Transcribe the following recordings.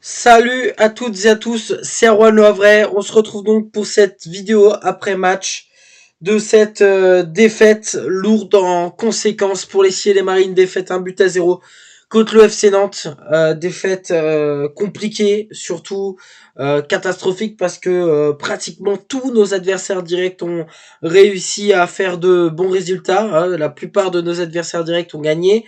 Salut à toutes et à tous, c'est Erwan Le Havrais. On se retrouve donc pour cette vidéo après match de cette défaite lourde en conséquences pour les Ciels et les Marines. Défaite 1-0 contre le FC Nantes. Défaite compliquée, surtout catastrophique parce que pratiquement tous nos adversaires directs ont réussi à faire de bons résultats. Hein. La plupart de nos adversaires directs ont gagné.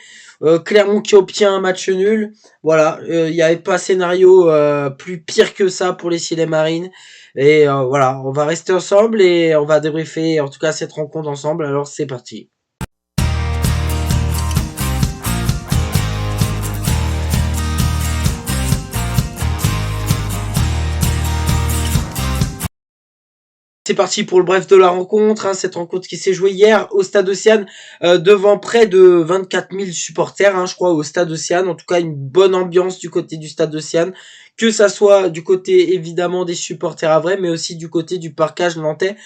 Clermont qui obtient un match nul. Voilà, il n'y avait pas scénario plus pire que ça pour les Ciels et Marines. Et voilà, on va rester ensemble et on va débriefer en tout cas cette rencontre ensemble. Alors c'est parti. C'est parti pour le bref de la rencontre, hein, cette rencontre qui s'est jouée hier au Stade Océane devant près de 24 000 supporters, hein, je crois, au Stade Océane. En tout cas, une bonne ambiance du côté du Stade Océane, que ça soit du côté évidemment des supporters à vrai, mais aussi du côté du parcage nantais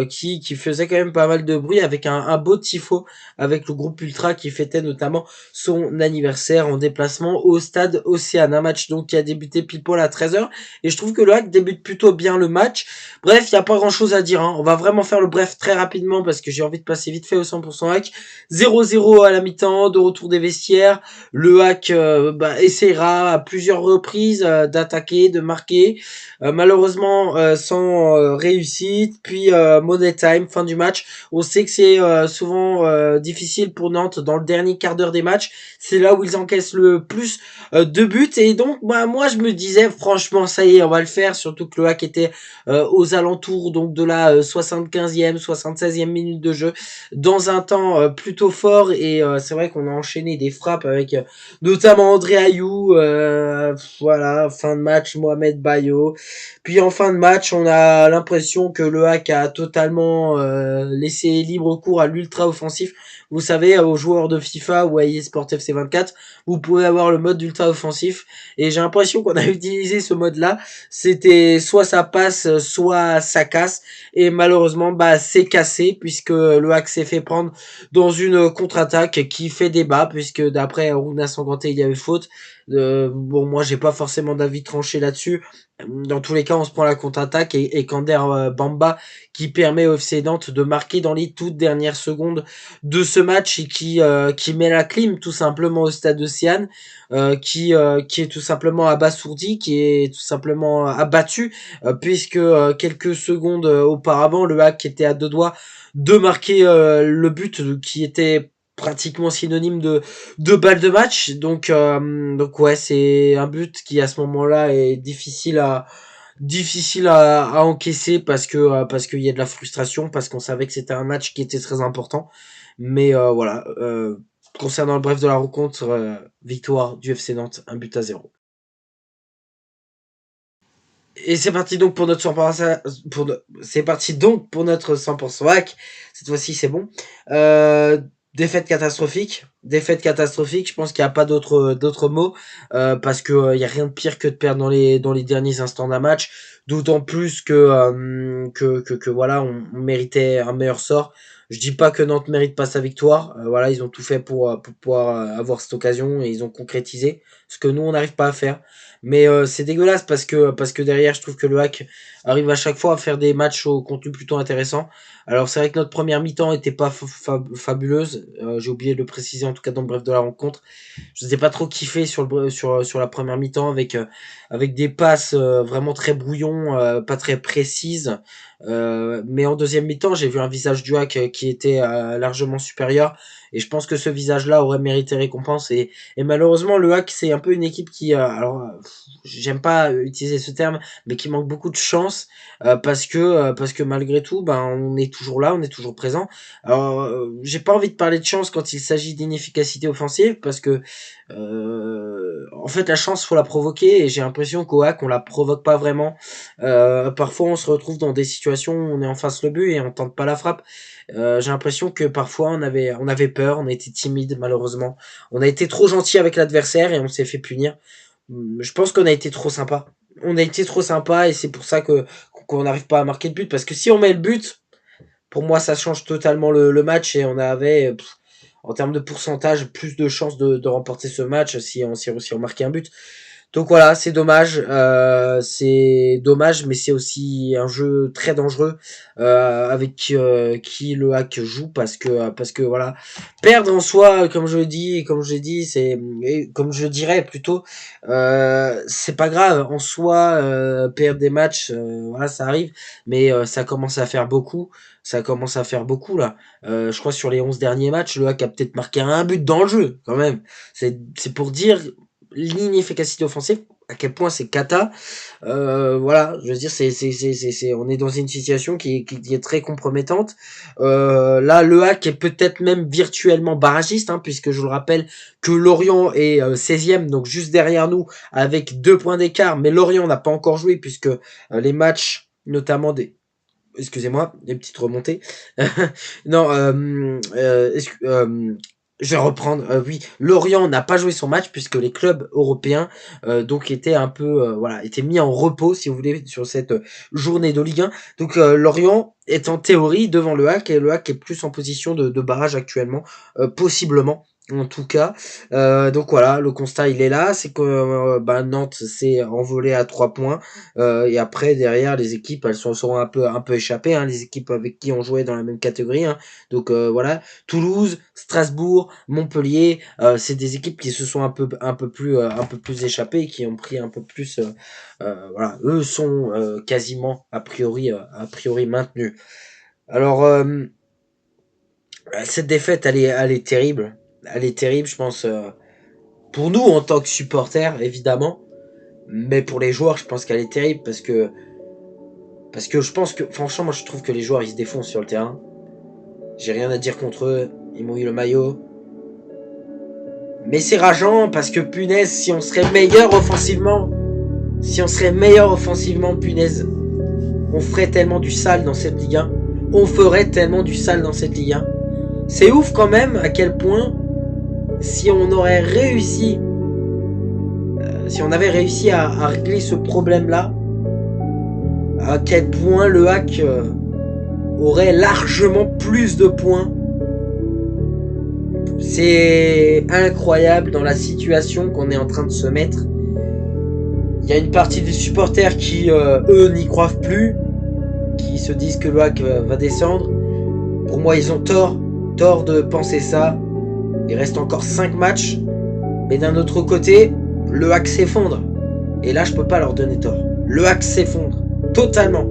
qui faisait quand même pas mal de bruit avec un beau tifo, avec le groupe Ultra qui fêtait notamment son anniversaire en déplacement au Stade Océane. Un match donc qui a débuté pile poil à 13h et je trouve que le Hack débute plutôt bien le match. Bref, il n'y a pas grand chose à dire. Hein. On va vraiment faire le bref très rapidement parce que j'ai envie de passer vite fait au 100% hack. 0-0 à la mi-temps, de retour des vestiaires. Le hack essaiera à plusieurs reprises d'attaquer, de marquer. Malheureusement, sans réussite. Puis Money Time, fin du match. On sait que c'est souvent difficile pour Nantes dans le dernier quart d'heure des matchs. C'est là où ils encaissent le plus de buts. Et donc, moi, je me disais, franchement, ça y est, on va le faire. Surtout que le hack était aux alentours donc de la 75e, 76e minute de jeu, dans un temps plutôt fort et c'est vrai qu'on a enchaîné des frappes avec notamment André Ayou, voilà, fin de match Mohamed Bayo. Puis en fin de match, on a l'impression que le hack a totalement laissé libre cours à l'ultra offensif. Vous savez, aux joueurs de FIFA ou à eSport FC 24, vous pouvez avoir le mode ultra offensif et j'ai l'impression qu'on a utilisé ce mode-là. C'était soit ça passe, soit ça casse. Et malheureusement, c'est cassé puisque le hack s'est fait prendre dans une contre-attaque qui fait débat puisque d'après Runa Sanganté, il y avait faute. Bon, moi, j'ai pas forcément d'avis tranché là-dessus. Dans tous les cas, on se prend la contre-attaque et Kander Bamba qui permet au FC Nantes de marquer dans les toutes dernières secondes de ce match et qui met la clim tout simplement au stade Océane, qui est tout simplement abasourdi, qui est tout simplement abattu, puisque quelques secondes auparavant, le hack était à deux doigts de marquer le but qui était pratiquement synonyme de balle de match. Donc ouais, c'est un but qui à ce moment-là est difficile à encaisser parce qu'il y a de la frustration, parce qu'on savait que c'était un match qui était très important. Mais voilà, concernant le bref de la rencontre, victoire du FC Nantes, 1-0. Et c'est parti donc pour notre 100%, c'est parti donc pour notre 100% hack. Cette fois-ci, c'est bon. Euh, défaite catastrophique. Je pense qu'il n'y a pas d'autres mots parce que il y a rien de pire que de perdre dans les derniers instants d'un match. D'autant plus que voilà, on méritait un meilleur sort. Je dis pas que Nantes mérite pas sa victoire. Voilà, ils ont tout fait pour pouvoir avoir cette occasion et ils ont concrétisé ce que nous on n'arrive pas à faire. Mais c'est dégueulasse parce que derrière, je trouve que le hack arrive à chaque fois à faire des matchs au contenu plutôt intéressant. Alors c'est vrai que notre première mi-temps était pas fabuleuse. J'ai oublié de le préciser en tout cas dans le bref de la rencontre. Je n'ai pas trop kiffé sur la première mi-temps avec des passes vraiment très brouillons, pas très précises. Mais en deuxième mi-temps, j'ai vu un visage du hack qui était largement supérieur. Et je pense que ce visage-là aurait mérité récompense. Et malheureusement, le hack, c'est un peu une équipe qui, j'aime pas utiliser ce terme, mais qui manque beaucoup de chance parce que malgré tout, on est toujours là, on est toujours présent. Alors, j'ai pas envie de parler de chance quand il s'agit d'inefficacité offensive parce que en fait, la chance, faut la provoquer et j'ai l'impression qu'au hack, on la provoque pas vraiment. Parfois, on se retrouve dans des situations où on est en face le but et on tente pas la frappe. J'ai l'impression que parfois on avait peur, on a été timide malheureusement. On a été trop gentil avec l'adversaire et on s'est fait punir. Je pense qu'on a été trop sympa. On a été trop sympa et c'est pour ça que qu'on n'arrive pas à marquer de but parce que si on met le but, pour moi ça change totalement le match et on avait en termes de pourcentage plus de chances de remporter ce match si on marquait un but. Donc voilà, c'est dommage, mais c'est aussi un jeu très dangereux avec qui le hack joue parce que voilà, perdre en soi, comme je le dis et comme je l'ai dit, comme je dirais plutôt, c'est pas grave en soi, perdre des matchs, voilà, ça arrive, mais ça commence à faire beaucoup. Ça commence à faire beaucoup là. Je crois sur les 11 derniers matchs, le hack a peut-être marqué un but dans le jeu quand même. C'est pour dire l'inefficacité offensive, à quel point c'est cata. Voilà, je veux dire, on est dans une situation qui est très compromettante. Là, le hack est peut-être même virtuellement barragiste, hein, puisque je le rappelle que Lorient est 16e, donc juste derrière nous, avec 2 points d'écart, mais Lorient n'a pas encore joué, puisque les matchs, notamment des... Excusez-moi, des petites remontées. Non, je vais reprendre. Oui, Lorient n'a pas joué son match puisque les clubs européens donc étaient un peu voilà étaient mis en repos si vous voulez sur cette journée de Ligue 1. Donc Lorient est en théorie devant le hack et le hack est plus en position de barrage actuellement possiblement. En tout cas, donc voilà, le constat il est là, c'est que Nantes s'est envolé à 3 points et après derrière les équipes elles sont un peu échappées, hein, les équipes avec qui on jouait dans la même catégorie. Hein. Donc voilà, Toulouse, Strasbourg, Montpellier, c'est des équipes qui se sont un peu plus échappées et qui ont pris un peu plus voilà, eux sont quasiment a priori maintenus. Alors cette défaite elle est terrible. Elle est terrible, je pense pour nous en tant que supporters évidemment, mais pour les joueurs, je pense qu'elle est terrible parce que je pense que franchement moi je trouve que les joueurs ils se défoncent sur le terrain. J'ai rien à dire contre eux, ils m'ont eu le maillot. Mais c'est rageant parce que punaise, si on serait meilleur offensivement, punaise, on ferait tellement du sale dans cette Ligue 1. On ferait tellement du sale dans cette Ligue 1. C'est ouf quand même à quel point, si on aurait réussi, si on avait réussi à régler ce problème-là, à quel point le hack aurait largement plus de points. C'est incroyable dans la situation qu'on est en train de se mettre. Il y a une partie des supporters qui, eux, n'y croient plus, qui se disent que le hack va descendre. Pour moi, ils ont tort de penser ça. Il reste encore 5 matchs. Mais d'un autre côté, le hack s'effondre. Et là, je peux pas leur donner tort. Le hack s'effondre. Totalement.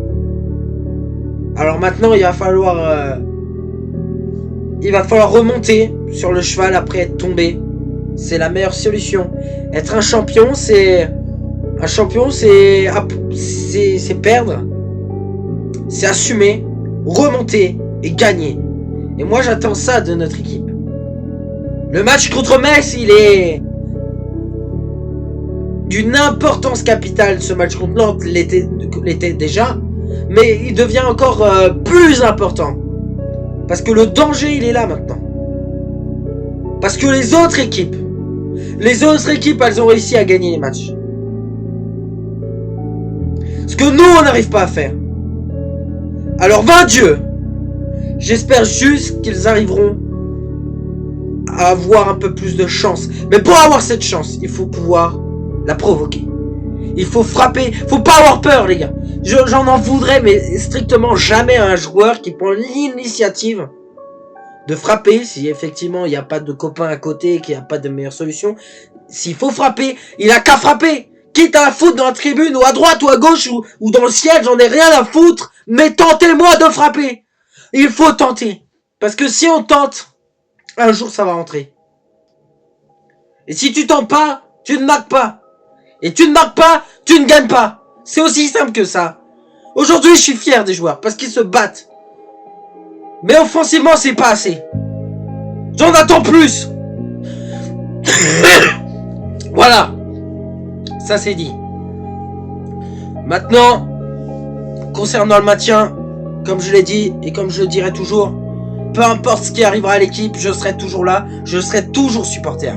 Alors maintenant, il va falloir remonter sur le cheval après être tombé. C'est la meilleure solution. Être un champion, c'est perdre, c'est assumer, remonter et gagner. Et moi j'attends ça de notre équipe. Le match contre Metz, il est d'une importance capitale. Ce match contre Nantes l'était déjà, mais il devient encore plus important. Parce que le danger, il est là maintenant. Parce que les autres équipes, elles ont réussi à gagner les matchs. Ce que nous, on n'arrive pas à faire. Alors, va Dieu, j'espère juste qu'ils arriveront à avoir un peu plus de chance. Mais pour avoir cette chance, il faut pouvoir la provoquer. Il faut frapper. Faut pas avoir peur, les gars. J'en en voudrais, mais strictement jamais à un joueur qui prend l'initiative de frapper. Si effectivement il n'y a pas de copain à côté, qu'il n'y a pas de meilleure solution. S'il faut frapper, il a qu'à frapper. Quitte à la foutre dans la tribune, ou à droite, ou à gauche, ou dans le ciel, j'en ai rien à foutre. Mais tentez-moi de frapper. Il faut tenter. Parce que si on tente, un jour ça va rentrer. Et si tu tentes pas, tu ne marques pas. Et tu ne marques pas, tu ne gagnes pas. C'est aussi simple que ça. Aujourd'hui, je suis fier des joueurs parce qu'ils se battent. Mais offensivement, c'est pas assez. J'en attends plus. Voilà. Ça, c'est dit. Maintenant, concernant le maintien, comme je l'ai dit et comme je le dirai toujours, peu importe ce qui arrivera à l'équipe, je serai toujours là. Je serai toujours supporter.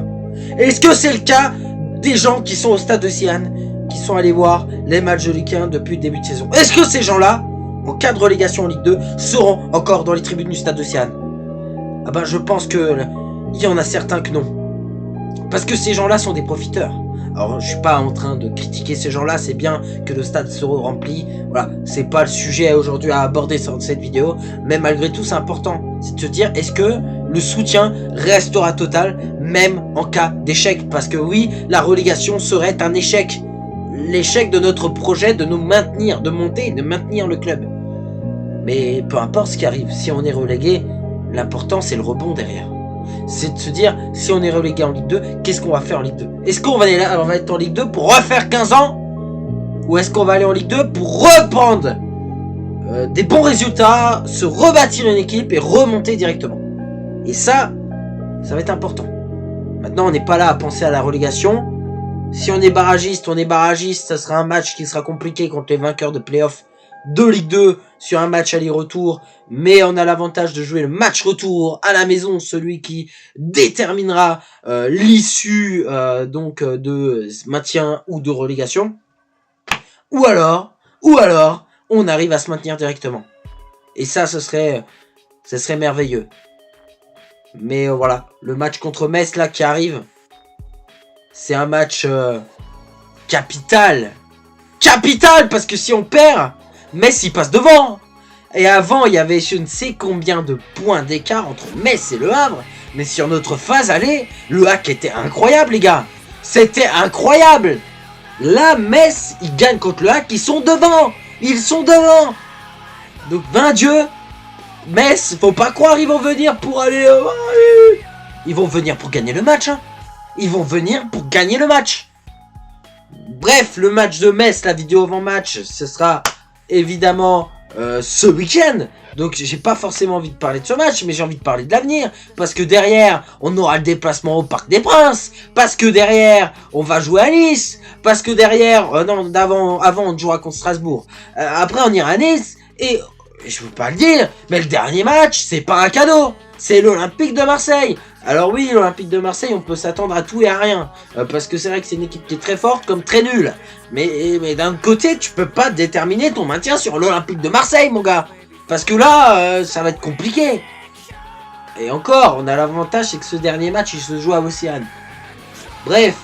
Est-ce que c'est le cas des gens qui sont au stade de Sian, qui sont allés voir les matchs de Ligue 1 depuis le début de saison? Est-ce que ces gens-là, en cas de relégation en Ligue 2, seront encore dans les tribunes du stade de Sian? Ah ben je pense que il y en a certains que non. Parce que ces gens-là sont des profiteurs. Alors je suis pas en train de critiquer ces gens-là, c'est bien que le stade se remplit. Voilà, c'est pas le sujet aujourd'hui à aborder sur cette vidéo, mais malgré tout c'est important. C'est de se dire, est-ce que le soutien restera total, même en cas d'échec? Parce que oui, la relégation serait un échec. L'échec de notre projet de nous maintenir, de monter, de maintenir le club. Mais peu importe ce qui arrive, si on est relégué, l'important c'est le rebond derrière. C'est de se dire, si on est relégué en Ligue 2, qu'est-ce qu'on va faire en Ligue 2? Est-ce qu'on va aller là, on va être en Ligue 2 pour refaire 15 ans? Ou est-ce qu'on va aller en Ligue 2 pour reprendre des bons résultats, se rebâtir une équipe et remonter directement? Et ça va être important. Maintenant, on n'est pas là à penser à la relégation. Si on est barragiste, ça sera un match qui sera compliqué contre les vainqueurs de play-off de Ligue 2 sur un match aller-retour, mais on a l'avantage de jouer le match retour à la maison, celui qui déterminera l'issue de maintien ou de relégation. Ou alors, on arrive à se maintenir directement. Et ça, ce serait merveilleux. Mais voilà, le match contre Metz là qui arrive, c'est un match capital. Capital, parce que si on perd, Metz il passe devant. Et avant, il y avait je ne sais combien de points d'écart entre Metz et Le Havre. Mais sur notre phase aller, le hack était incroyable, les gars. C'était incroyable. Là, Metz, ils gagnent contre le hack, ils sont devant. Ils sont devant. Donc, ben Dieu, Metz, faut pas croire, ils vont venir pour aller... Ils vont venir pour gagner le match. Hein. Ils vont venir pour gagner le match. Bref, le match de Metz, la vidéo avant-match, ce sera évidemment ce week-end. Donc j'ai pas forcément envie de parler de ce match, mais j'ai envie de parler de l'avenir. Parce que derrière, on aura le déplacement au Parc des Princes. Parce que derrière, on va jouer à Nice. Parce que derrière, avant on jouera contre Strasbourg. Après on ira à Nice. Et je veux pas le dire, mais le dernier match, c'est pas un cadeau. C'est l'Olympique de Marseille. Alors oui, l'Olympique de Marseille, on peut s'attendre à tout et à rien. Parce que c'est vrai que c'est une équipe qui est très forte comme très nulle. Mais d'un côté, tu peux pas déterminer ton maintien sur l'Olympique de Marseille, mon gars. Parce que là, ça va être compliqué. Et encore, on a l'avantage, c'est que ce dernier match, il se joue à Océane. Bref,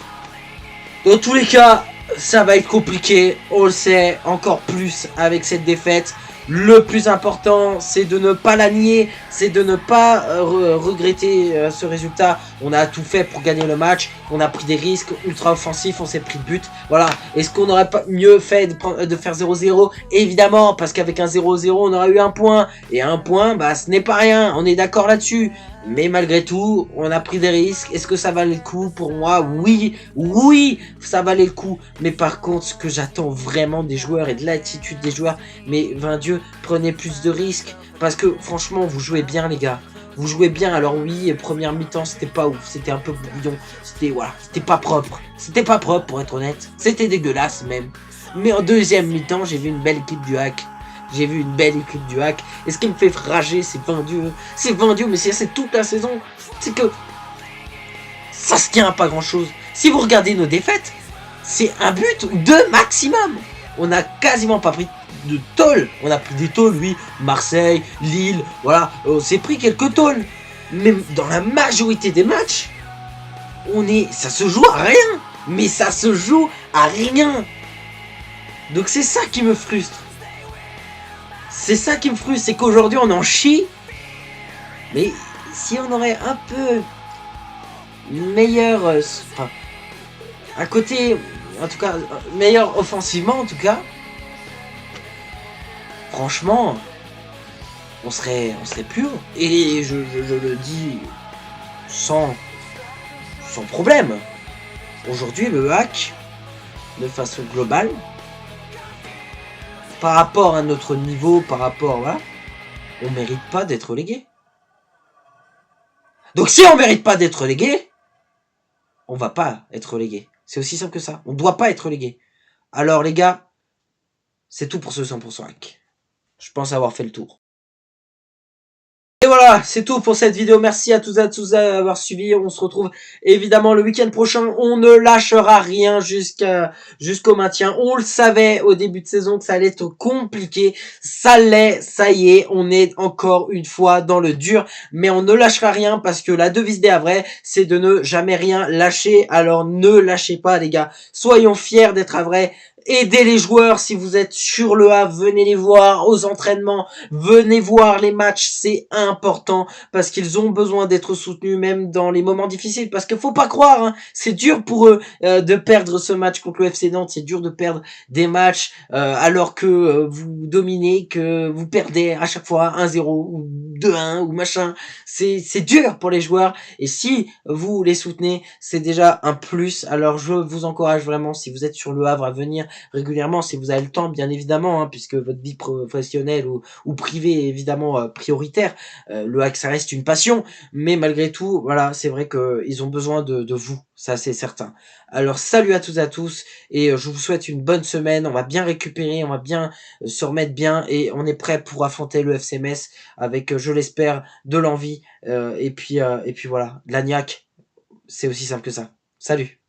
dans tous les cas, ça va être compliqué. On le sait, encore plus avec cette défaite. Le plus important, c'est de ne pas la nier, c'est de ne pas regretter ce résultat. On a tout fait pour gagner le match, on a pris des risques ultra offensifs, on s'est pris de but. Voilà, est-ce qu'on n'aurait pas mieux fait de faire 0-0? Évidemment, parce qu'avec un 0-0, on aurait eu un point. Et un point, bah ce n'est pas rien, on est d'accord là-dessus. Mais malgré tout, on a pris des risques. Est-ce que ça valait le coup? Pour moi, oui, ça valait le coup. Mais par contre, ce que j'attends vraiment des joueurs et de l'attitude des joueurs, mais 20 Dieu, prenez plus de risques. Parce que franchement, vous jouez bien, les gars. Vous jouez bien. Alors oui, première mi-temps, c'était pas ouf. C'était un peu brouillon. C'était pas propre. C'était pas propre, pour être honnête. C'était dégueulasse même. Mais en deuxième mi-temps, j'ai vu une belle équipe du hack. J'ai vu une belle équipe du hack. Et ce qui me fait rager, c'est 20 Dieu. C'est 20 Dieu, mais c'est toute la saison. C'est que ça se tient à pas grand chose. Si vous regardez nos défaites, c'est un but ou deux maximum. On n'a quasiment pas pris de tôle. On a pris des tôles, oui. Marseille, Lille, voilà. On s'est pris quelques tôles. Mais dans la majorité des matchs, ça se joue à rien. Mais ça se joue à rien. Donc c'est ça qui me frustre. C'est ça qui me frustre, c'est qu'aujourd'hui on en chie. Mais si on aurait un peu meilleur, enfin, un côté, en tout cas, meilleur offensivement en tout cas, franchement, on serait plus haut. Et je le dis sans problème. Aujourd'hui, le hack, de façon globale, par rapport à notre niveau, par rapport là, on mérite pas d'être relégué. Donc si on mérite pas d'être relégué, on va pas être relégué. C'est aussi simple que ça. On doit pas être relégué. Alors les gars, c'est tout pour ce 100% hack. Je pense avoir fait le tour. voilà, c'est tout pour cette vidéo. Merci à tous d'avoir suivi. On se retrouve évidemment le week-end prochain. On ne lâchera rien jusqu'au maintien. On le savait au début de saison que ça allait être compliqué. Ça l'est, ça y est. On est encore une fois dans le dur. Mais on ne lâchera rien parce que la devise des Havrais, c'est de ne jamais rien lâcher. Alors ne lâchez pas les gars. Soyons fiers d'être Havrais. Aidez les joueurs si vous êtes sur le Havre. Venez les voir aux entraînements. Venez voir les matchs, c'est important parce qu'ils ont besoin d'être soutenus même dans les moments difficiles. Parce qu'il faut pas croire, hein, c'est dur pour eux de perdre ce match contre le FC Nantes. C'est dur de perdre des matchs alors que vous dominez, que vous perdez à chaque fois 1-0 ou 2-1 ou machin. C'est dur pour les joueurs et si vous les soutenez, c'est déjà un plus. Alors je vous encourage vraiment si vous êtes sur le Havre à venir régulièrement, si vous avez le temps, bien évidemment, hein, puisque votre vie professionnelle ou privé évidemment prioritaire. Le hack ça reste une passion, mais malgré tout, voilà, c'est vrai que ils ont besoin de vous, ça c'est certain. Alors salut à toutes et à tous et je vous souhaite une bonne semaine. On va bien récupérer, on va bien se remettre bien et on est prêt pour affronter le FC Metz avec, je l'espère, de l'envie et puis voilà, de la niaque. C'est aussi simple que ça. Salut.